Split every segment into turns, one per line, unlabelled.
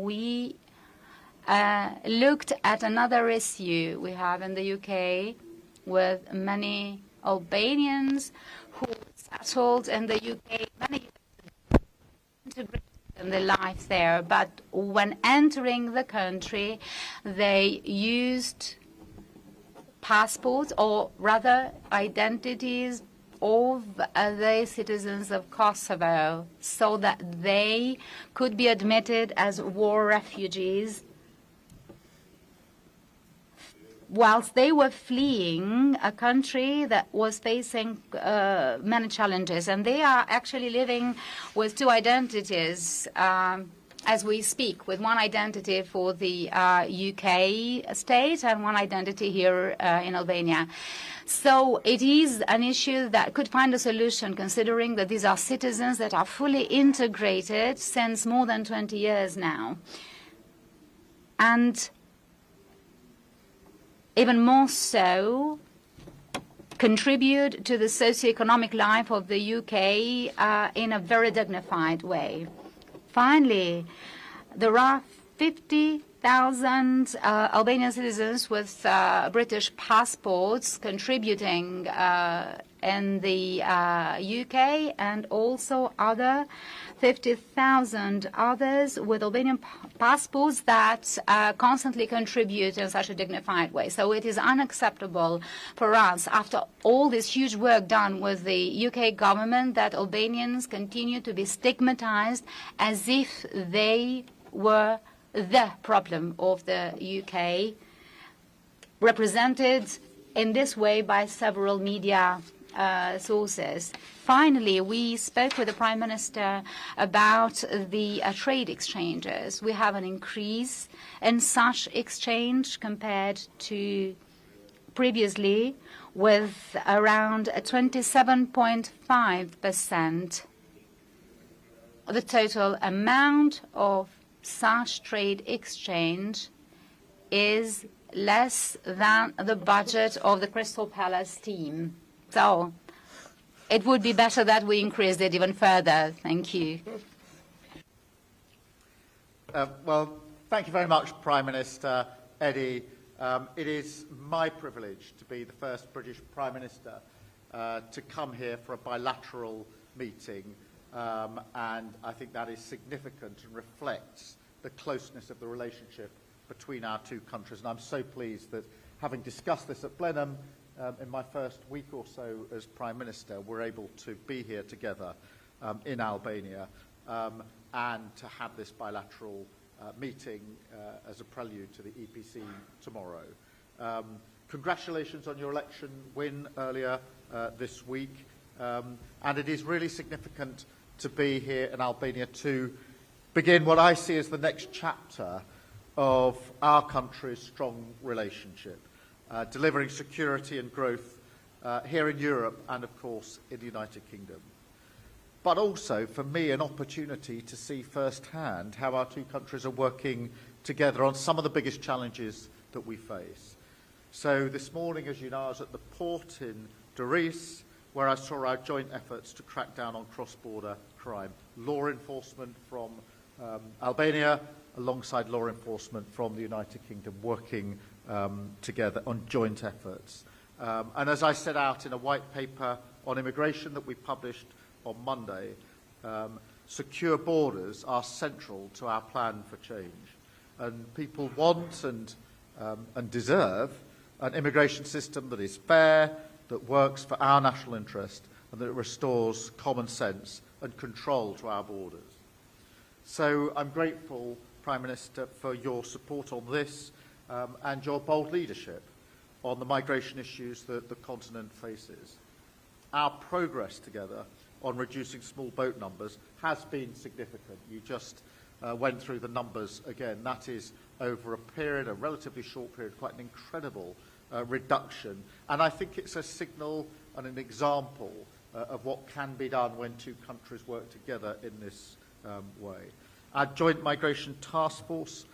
we looked at another issue we have in the UK with many Albanians who settled in the UK, many integrated in their life there, but when entering the country, they used passports, or rather identities of the citizens of Kosovo, so that they could be admitted as war refugees whilst they were fleeing a country that was facing many challenges. And they are actually living with two identities as we speak, with one identity for the UK state and one identity here in Albania. So it is an issue that could find a solution, considering that these are citizens that are fully integrated since more than 20 years now. And even more so, contribute to the socio-economic life of the UK in a very dignified way. Finally, there are 50,000 Albanian citizens with British passports contributing in the UK, and also other 50,000 others with Albanian passports that constantly contribute in such a dignified way. So it is unacceptable for us, after all this huge work done with the UK government, that Albanians continue to be stigmatized as if they were the problem of the UK, represented in this way by several media sources. Finally, we spoke with the Prime Minister about the trade exchanges. We have an increase in such exchange compared to previously, with around 27.5%. The total amount of such trade exchange is less than the budget of the Crystal Palace team. So it would be better that we increased it even further. Thank you.
Well, thank you very much, Prime Minister Eddie. It is my privilege to be the first British Prime Minister to come here for a bilateral meeting, and I think that is significant and reflects the closeness of the relationship between our two countries. And I'm so pleased that, having discussed this at Blenheim in my first week or so as Prime Minister, we're able to be here together in Albania and to have this bilateral meeting as a prelude to the EPC tomorrow. Congratulations on your election win earlier this week. And it is really significant to be here in Albania to begin what I see as the next chapter of our country's strong relationship, delivering security and growth here in Europe and, of course, in the United Kingdom. But also, for me, an opportunity to see firsthand how our two countries are working together on some of the biggest challenges that we face. So this morning, as you know, I was at the port in Durrës, where I saw our joint efforts to crack down on cross-border crime. Law enforcement from Albania, alongside law enforcement from the United Kingdom, working together on joint efforts. And as I set out in a white paper on immigration that we published on Monday, secure borders are central to our plan for change. And people want and deserve an immigration system that is fair, that works for our national interest, and that restores common sense and control to our borders. So I'm grateful, Prime Minister, for your support on this and your bold leadership on the migration issues that the continent faces. Our progress together on reducing small boat numbers has been significant. You just went through the numbers again. That is over a period, a relatively short period, quite an incredible reduction. And I think it's a signal and an example of what can be done when two countries work together in this way. Our joint migration task force,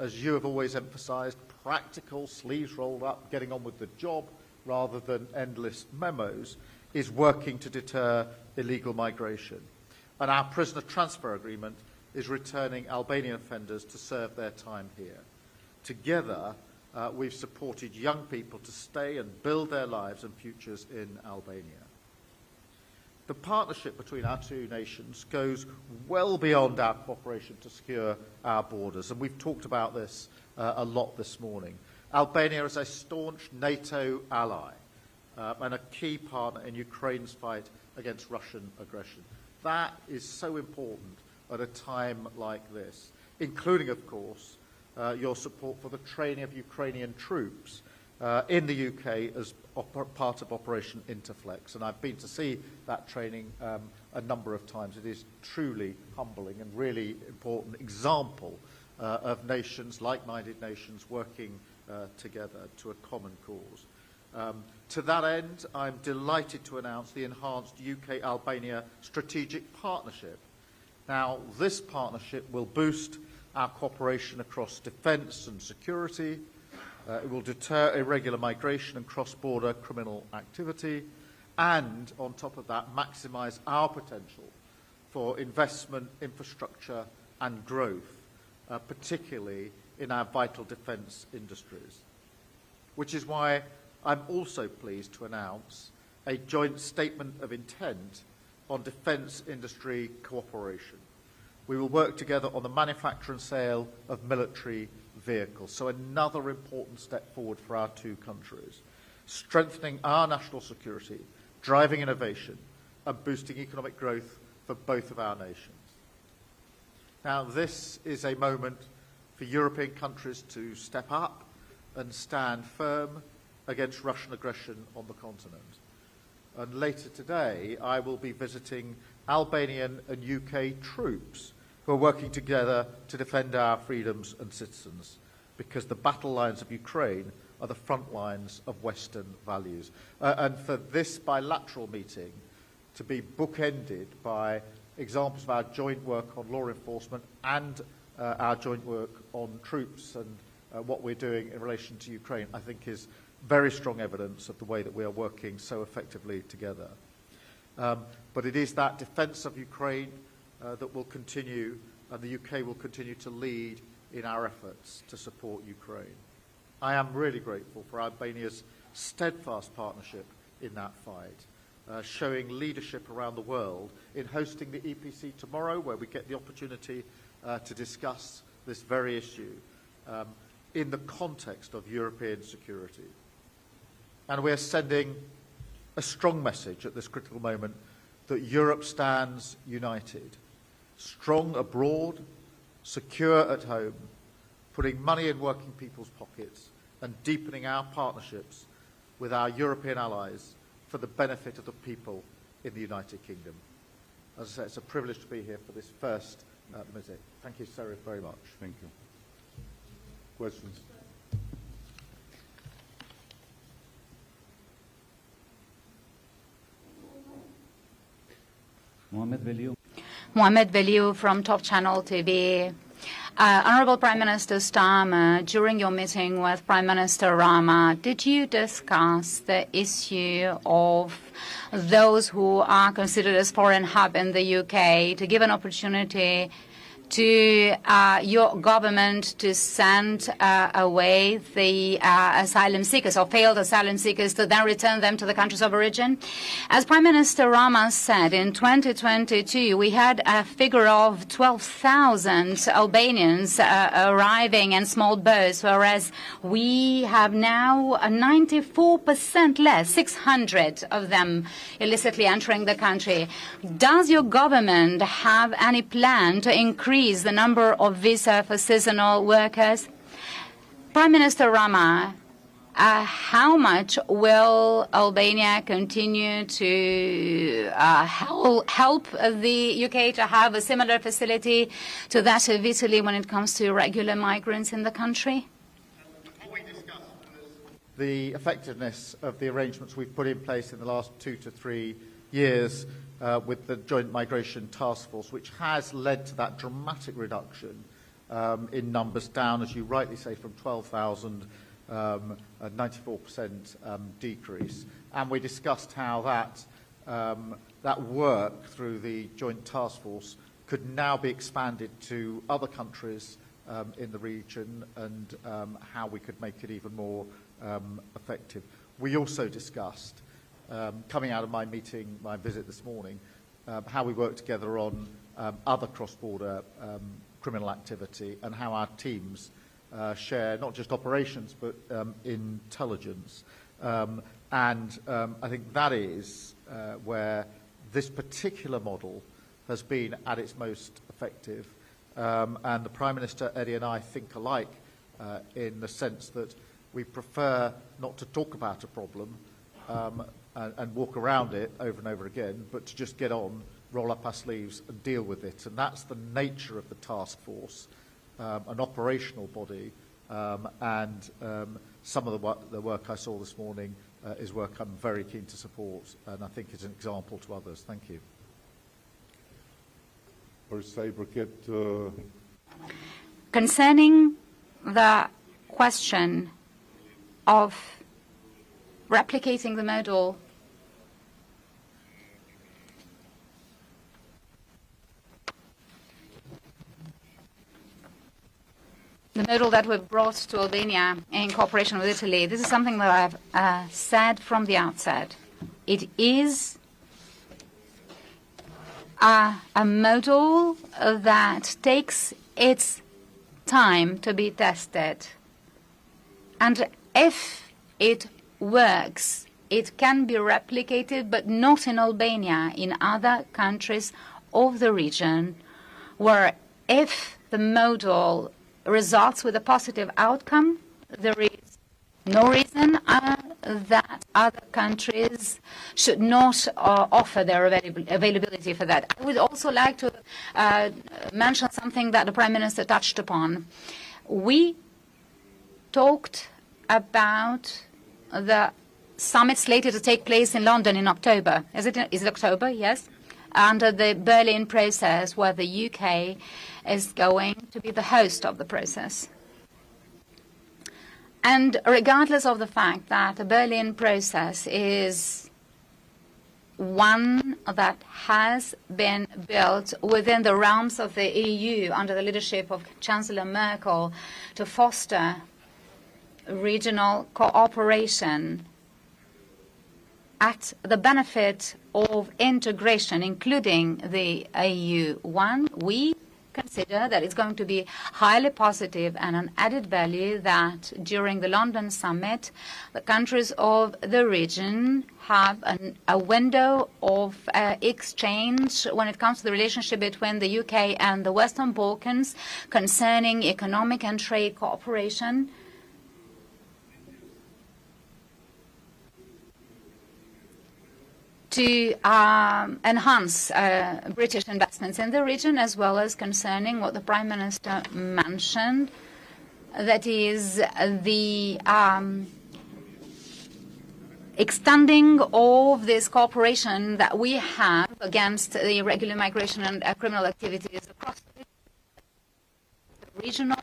as you have always emphasised, practical, sleeves rolled up, getting on with the job rather than endless memos, is working to deter illegal migration. And our prisoner transfer agreement is returning Albanian offenders to serve their time here. Together, we've supported young people to stay and build their lives and futures in Albania. The partnership between our two nations goes well beyond our cooperation to secure our borders, and we've talked about this a lot this morning. Albania is a staunch NATO ally and a key partner in Ukraine's fight against Russian aggression. That is so important at a time like this, including, of course, your support for the training of Ukrainian troops in the UK as part of Operation Interflex. And I've been to see that training a number of times. It is truly humbling and really important example of nations, like-minded nations, working together to a common cause. To that end, I'm delighted to announce the enhanced UK-Albania strategic partnership. Now, this partnership will boost our cooperation across defence and security. It will deter irregular migration and cross-border criminal activity, and on top of that, maximise our potential for investment, infrastructure and growth, particularly in our vital defence industries. Which is why I'm also pleased to announce a joint statement of intent on defence industry cooperation. We will work together on the manufacture and sale of military vehicles, so another important step forward for our two countries, strengthening our national security, driving innovation and boosting economic growth for both of our nations. Now, this is a moment for European countries to step up and stand firm against Russian aggression on the continent. And later today, I will be visiting Albanian and UK troops who are working together to defend our freedoms and citizens, because the battle lines of Ukraine are the front lines of Western values. And for this bilateral meeting to be bookended by examples of our joint work on law enforcement and our joint work on troops and what we're doing in relation to Ukraine, I think is very strong evidence of the way that we are working so effectively together. But it is that defence of Ukraine that will continue, and the UK will continue to lead in our efforts to support Ukraine. I am really grateful for Albania's steadfast partnership in that fight, showing leadership around the world in hosting the EPC tomorrow, where we get the opportunity to discuss this very issue in the context of European security. And we are sending a strong message at this critical moment that Europe stands united, strong abroad, secure at home, putting money in working people's pockets and deepening our partnerships with our European allies for the benefit of the people in the United Kingdom. As I say, it's a privilege to be here for this first visit. Thank you, Sarah, very much.
Thank you. Questions?
Mohamed Veliu from Top Channel TV. Honourable Prime Minister Starmer, during your meeting with Prime Minister Rama, did you discuss the issue of those who are considered as foreign hub in the UK to give an opportunity to your government to send away the asylum seekers or failed asylum seekers to then return them to the countries of origin? As Prime Minister Rama said, in 2022 we had a figure of 12,000 Albanians arriving in small boats, whereas we have now 94% less, 600 of them illicitly entering the country. Does your government have any plan to increase the number of visa for seasonal workers? Prime Minister Rama, how much will Albania continue to help the UK to have a similar facility to that of Italy when it comes to irregular migrants in the country?
The effectiveness of the arrangements we've put in place in the last 2 to 3 years with the Joint Migration Task Force, which has led to that dramatic reduction in numbers, down, as you rightly say, from 12,000, a 94% decrease. And we discussed how that work through the Joint Task Force could now be expanded to other countries in the region, and how we could make it even more effective. We also discussed, coming out of my visit this morning, how we work together on other cross-border criminal activity, and how our teams share not just operations but intelligence. And I think that is where this particular model has been at its most effective. And the Prime Minister, Eddie, and I think alike in the sense that we prefer not to talk about a problem and walk around it over and over again, but to just get on, roll up our sleeves and deal with it. And that's the nature of the task force, an operational body, and some of the work I saw this morning is work I'm very keen to support, and I think is an example to others. Thank you.
Concerning the question of replicating the model that we brought to Albania in cooperation with Italy, this is something that I've said from the outset. It is a model that takes its time to be tested. And if it works, it can be replicated, but not in Albania, in other countries of the region, where if the model results with a positive outcome, there is no reason that other countries should not offer their availability for that. I would also like to mention something that the Prime Minister touched upon. We talked about the summit slated to take place in London in October. Is it October? Yes. Under the Berlin process, where the UK is going to be the host of the process. And regardless of the fact that the Berlin process is one that has been built within the realms of the EU under the leadership of Chancellor Merkel to foster regional cooperation at the benefit of integration, including the EU1, we consider that it's going to be highly positive and an added value that during the London summit, the countries of the region have a window of exchange when it comes to the relationship between the UK and the Western Balkans concerning economic and trade cooperation. To enhance British investments in the region, as well as concerning what the Prime Minister mentioned, that is the extending of this cooperation that we have against the irregular migration and criminal activities across the regional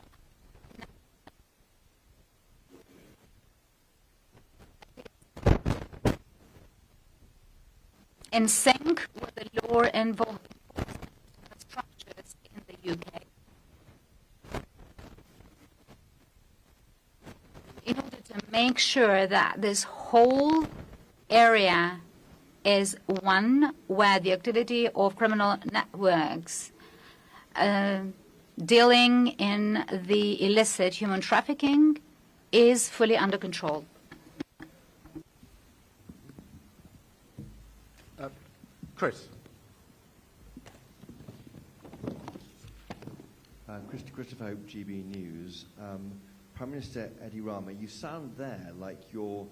in sync with the law involving structures in the UK. In order to make sure that this whole area is one where the activity of criminal networks dealing in the illicit human trafficking is fully under control.
Chris.
Christopher Hope, GB News. Prime Minister Eddie Rama, you sound there like you're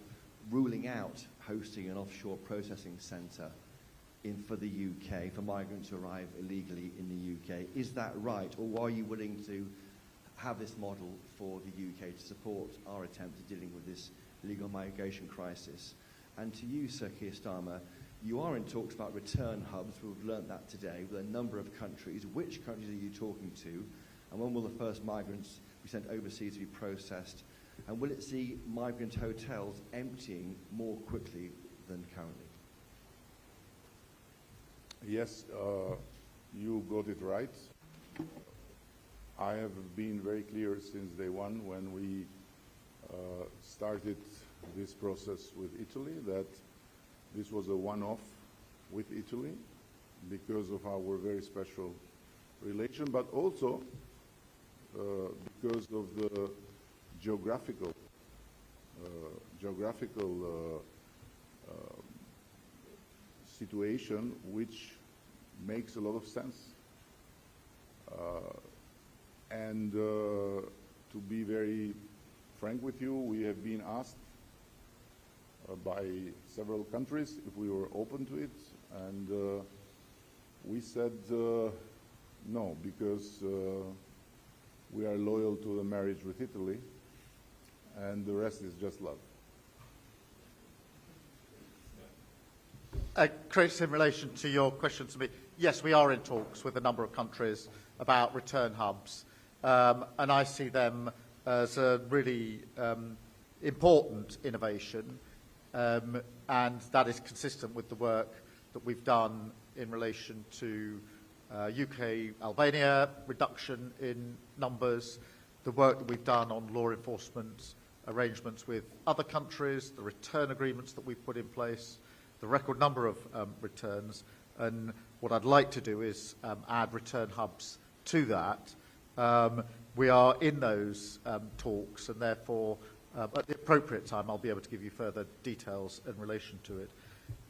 ruling out hosting an offshore processing centre for the UK, for migrants who arrive illegally in the UK. Is that right? Or are you willing to have this model for the UK to support our attempt at dealing with this illegal migration crisis? And to you, Sir Keir Starmer, you are in talks about return hubs. We've learnt that today with a number of countries. Which countries are you talking to? And when will the first migrants be sent overseas to be processed? And will it see migrant hotels emptying more quickly than currently?
Yes, you got it right. I have been very clear since day one when we started this process with Italy that this was a one-off with Italy because of our very special relation, but also because of the geographical situation, which makes a lot of sense. And to be very frank with you, we have been asked by several countries if we were open to it, and we said no, because we are loyal to the marriage with Italy, and the rest is just love.
Chris, in relation to your question to me, yes, we are in talks with a number of countries about return hubs, and I see them as a really important innovation, and that is consistent with the work that we've done in relation to UK Albania reduction in numbers, the work that we've done on law enforcement arrangements with other countries, the return agreements that we've put in place, the record number of returns, and what I'd like to do is add return hubs to that. We are in those talks, and therefore at the appropriate time I'll be able to give you further details in relation to it.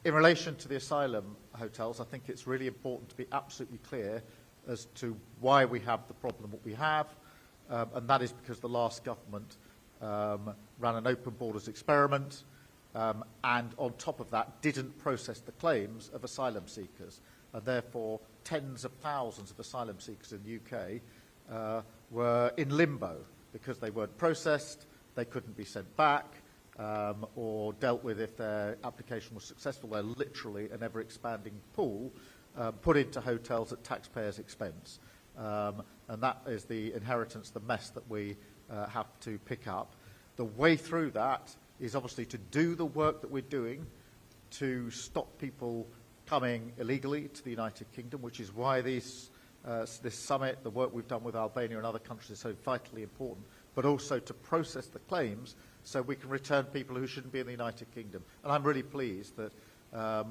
In relation to the asylum hotels, I think it's really important to be absolutely clear as to why we have the problem that we have, and that is because the last government ran an open borders experiment, and on top of that didn't process the claims of asylum seekers, and therefore tens of thousands of asylum seekers in the UK were in limbo because they weren't processed, they couldn't be sent back, or dealt with if their application was successful. They're literally an ever-expanding pool put into hotels at taxpayers' expense. And that is the inheritance, the mess that we have to pick up. The way through that is obviously to do the work that we're doing to stop people coming illegally to the United Kingdom, which is why this summit, the work we've done with Albania and other countries is so vitally important, but also to process the claims so we can return people who shouldn't be in the United Kingdom. And I'm really pleased that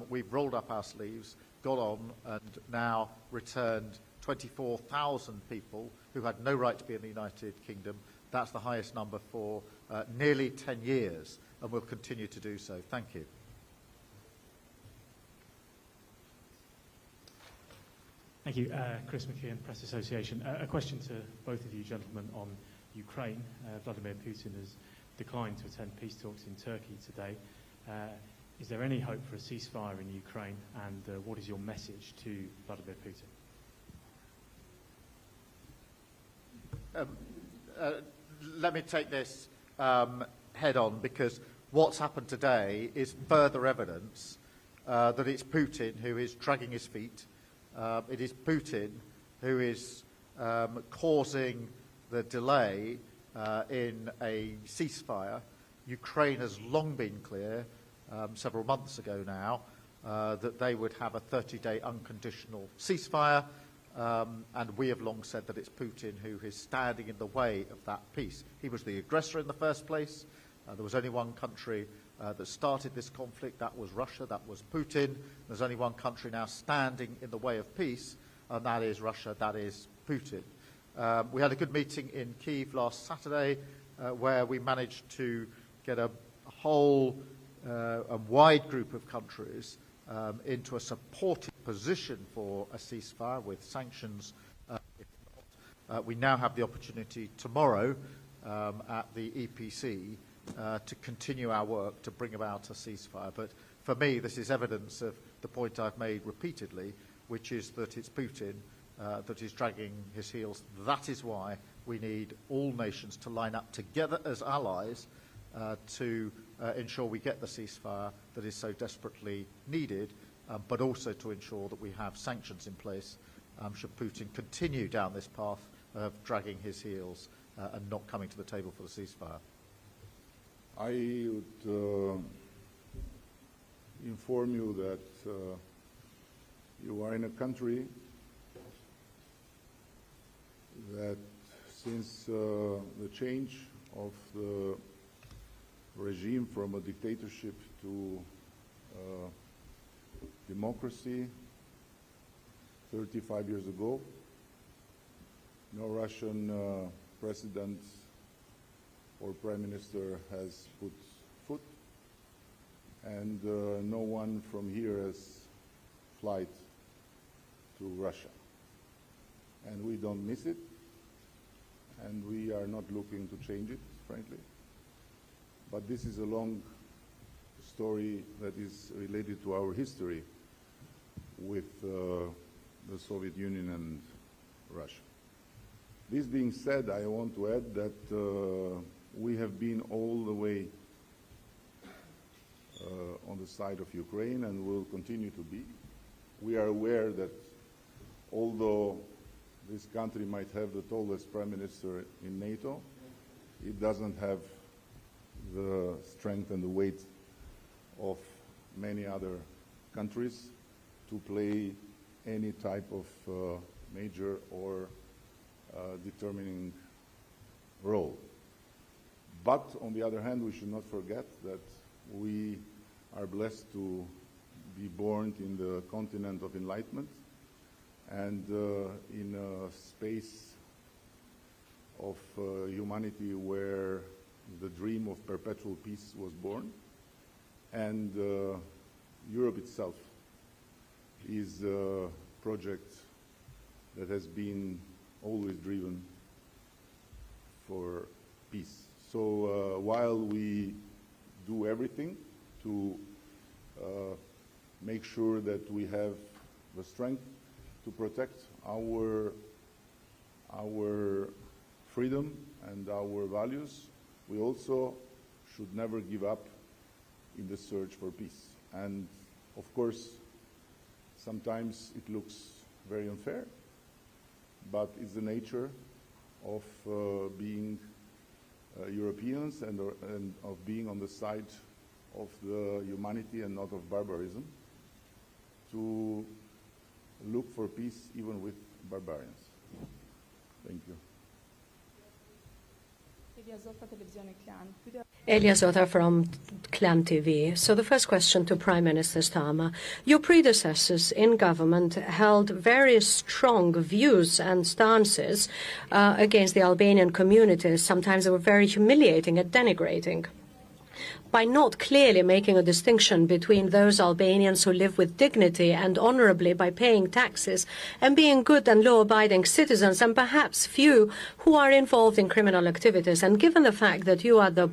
we've rolled up our sleeves, got on, and now returned 24,000 people who had no right to be in the United Kingdom. That's the highest number for nearly 10 years, and we'll continue to do so. Thank you.
Thank you. Chris McKeon, Press Association. A question to both of you gentlemen on Ukraine. Vladimir Putin has declined to attend peace talks in Turkey today. Is there any hope for a ceasefire in Ukraine, and what is your message to Vladimir Putin?
Let me take this head on, because what's happened today is further evidence that it's Putin who is dragging his feet. It is Putin who is causing the delay in a ceasefire. Ukraine has long been clear, several months ago now, that they would have a 30-day unconditional ceasefire, and we have long said that it's Putin who is standing in the way of that peace. He was the aggressor in the first place. There was only one country that started this conflict. That was Russia. That was Putin. There's only one country now standing in the way of peace, and that is Russia. That is Putin. We had a good meeting in Kyiv last Saturday where we managed to get a whole and wide group of countries into a supportive position for a ceasefire with sanctions. If not, we now have the opportunity tomorrow at the EPC to continue our work to bring about a ceasefire. But for me, this is evidence of the point I've made repeatedly, which is that it's Putin that is dragging his heels. That is why we need all nations to line up together as allies to ensure we get the ceasefire that is so desperately needed, but also to ensure that we have sanctions in place should Putin continue down this path of dragging his heels and not coming to the table for the ceasefire.
I would inform you that you are in a country that since the change of the regime from a dictatorship to democracy 35 years ago, no Russian president or prime minister has put foot, and no one from here has flight to Russia. And we don't miss it, and we are not looking to change it, frankly. But this is a long story that is related to our history with the Soviet Union and Russia. This being said, I want to add that we have been all the way on the side of Ukraine and will continue to be. We are aware that although this country might have the tallest prime minister in NATO, it doesn't have the strength and the weight of many other countries to play any type of major or determining role. But on the other hand, we should not forget that we are blessed to be born in the continent of enlightenment and in a space of humanity where the dream of perpetual peace was born. And Europe itself is a project that has been always driven for peace. So while we do everything to make sure that we have the strength to protect our freedom and our values, we also should never give up in the search for peace. And of course, sometimes it looks very unfair, but it's the nature of being Europeans and of being on the side of the humanity and not of barbarism, to look for peace even with barbarians. Thank you.
Elia Zota from Clan TV. So the first question to Prime Minister Starmer. Your predecessors in government held very strong views and stances against the Albanian communities. Sometimes they were very humiliating and denigrating. By not clearly making a distinction between those Albanians who live with dignity and honorably by paying taxes and being good and law-abiding citizens, and perhaps few who are involved in criminal activities. And given the fact that you are the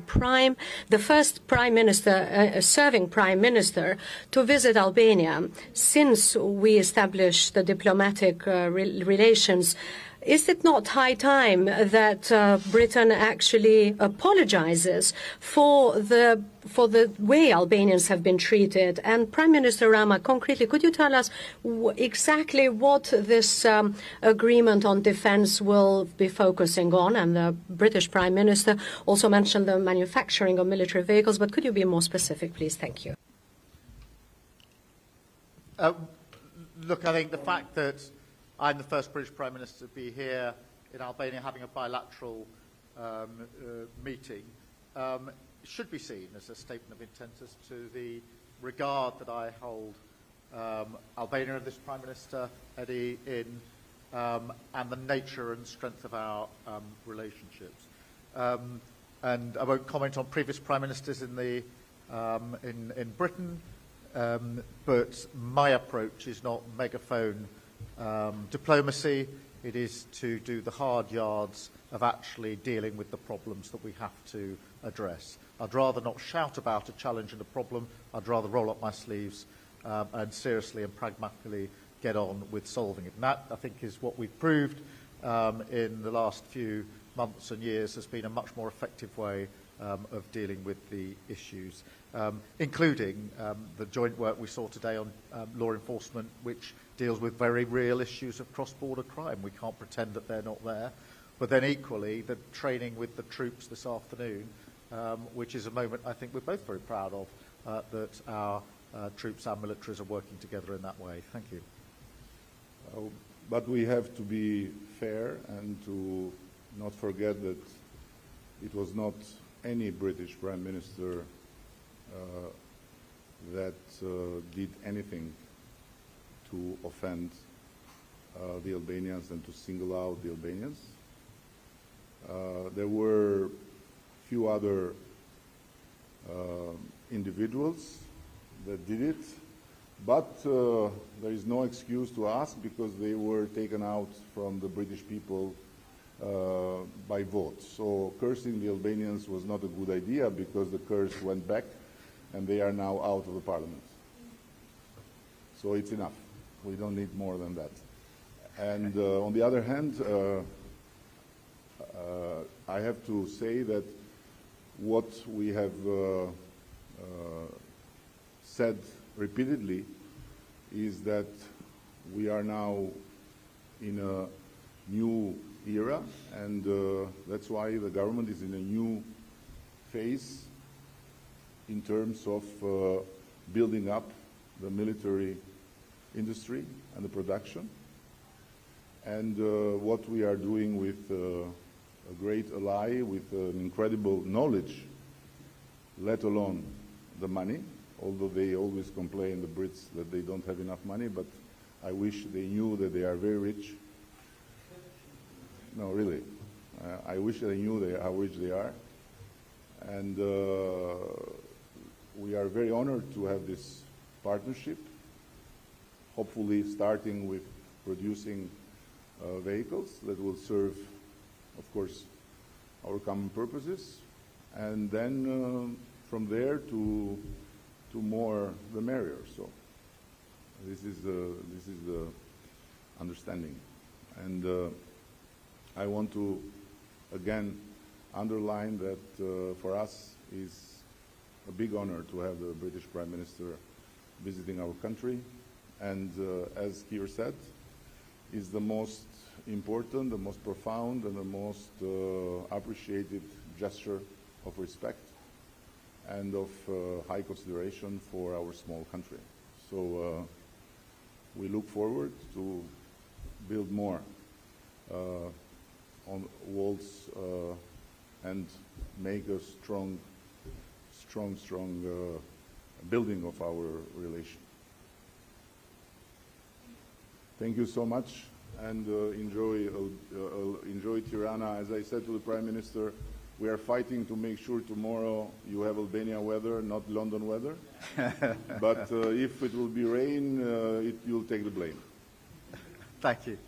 first prime minister, serving prime minister to visit Albania since we established the diplomatic relations, is it not high time that Britain actually apologizes for the way Albanians have been treated? And Prime Minister Rama, concretely, could you tell us exactly what this agreement on defense will be focusing on? And the British Prime Minister also mentioned the manufacturing of military vehicles, but could you be more specific, please? Thank you.
Look, I think the fact that I'm the first British Prime Minister to be here in Albania having a bilateral meeting should be seen as a statement of intent as to the regard that I hold Albania and this Prime Minister, Eddie, in and the nature and strength of our relationships. And I won't comment on previous Prime Ministers in Britain, but my approach is not megaphone diplomacy. It is to do the hard yards of actually dealing with the problems that we have to address. I'd rather not shout about a challenge and a problem. I'd rather roll up my sleeves and seriously and pragmatically get on with solving it. And that, I think, is what we've proved in the last few months and years has been a much more effective way of dealing with the issues, including the joint work we saw today on law enforcement, which deals with very real issues of cross-border crime. We can't pretend that they're not there. But then equally, the training with the troops this afternoon, which is a moment I think we're both very proud of, that our troops, our militaries are working together in that way. Thank you.
But we have to be fair and to not forget that it was not any British Prime Minister that did anything to offend the Albanians and to single out the Albanians. There were few other individuals that did it, but there is no excuse to ask because they were taken out from the British people by vote. So cursing the Albanians was not a good idea because the curse went back and they are now out of the parliament. So it's enough. We don't need more than that. And on the other hand, I have to say that what we have said repeatedly is that we are now in a new era, and that's why the government is in a new phase in terms of building up the military industry and the production. And what we are doing with a great ally with incredible knowledge, let alone the money, although they always complain, the Brits, that they don't have enough money, but I wish they knew that they are very rich. No, really. I wish they knew how rich they are. And we are very honored to have this partnership, hopefully starting with producing vehicles that will serve, of course, our common purposes, and then from there to more the merrier. So this is the understanding, and I want to again underline that for us is a big honor to have the British Prime Minister visiting our country, and as Keir said, is the most important, the most profound, and the most appreciated gesture of respect and of high consideration for our small country. So we look forward to build more on walls and make a strong building of our relation. Thank you so much, and enjoy Tirana. As I said to the Prime Minister, we are fighting to make sure tomorrow you have Albania weather, not London weather. But if it will be rain, you'll take the blame.
Thank you.